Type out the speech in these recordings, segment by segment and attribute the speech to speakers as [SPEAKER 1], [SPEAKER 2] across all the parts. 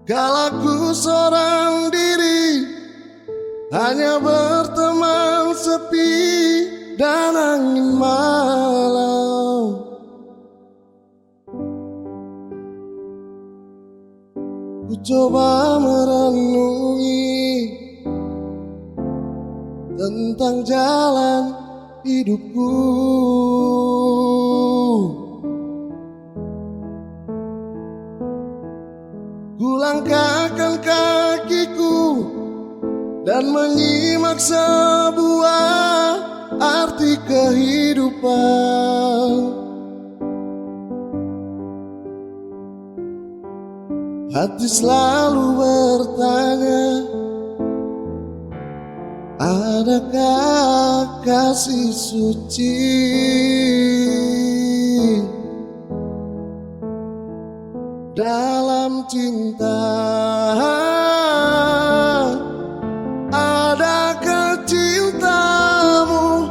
[SPEAKER 1] Kalaku seorang diri, hanya berteman sepi dan angin malam. Ku coba merenungi tentang jalan hidupku. Ku langkahkan kakiku dan menyimak sebuah arti kehidupan. Hati selalu bertanya, adakah kasih suci dalam cinta? Adakah cintamu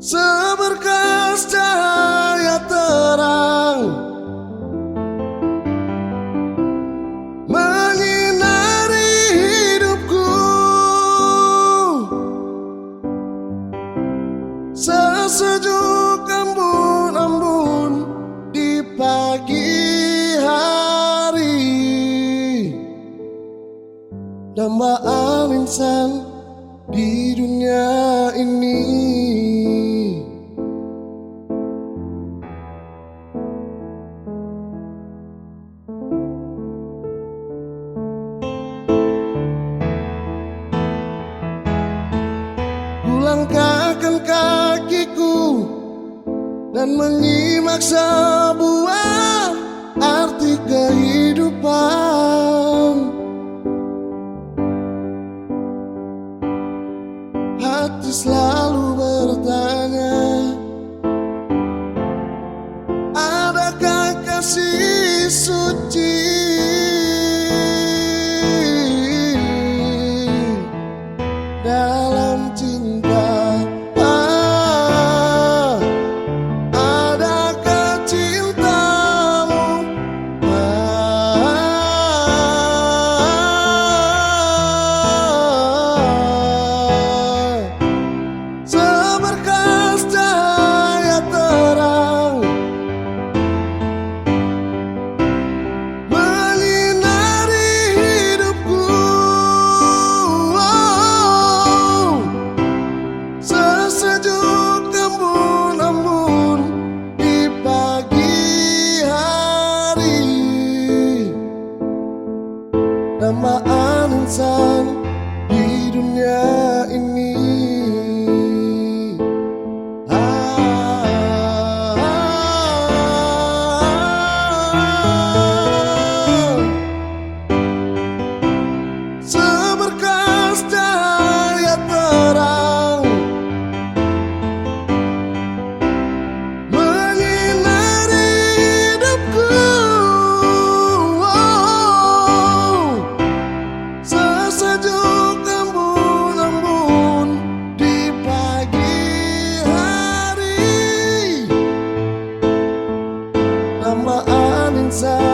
[SPEAKER 1] seberkas cahaya terang menyinari hidupku, sesejuk embun-embun di pagi hari, dambaan insan di dunia ini. Ku langkahkan kakiku dan menyimak sebuah arti kehidupan. Hati selalu bertanya, adakah kasih suci dalam cinta? Adakah cintamu seberkas cahaya terang menyinari hidupku, sesejuk embun-embun di pagi hari, dambaan insan di dunia ini. Seberkas cahaya terang menyinari hidupku, sesejuk embun-embun di pagi hari, dambaan insan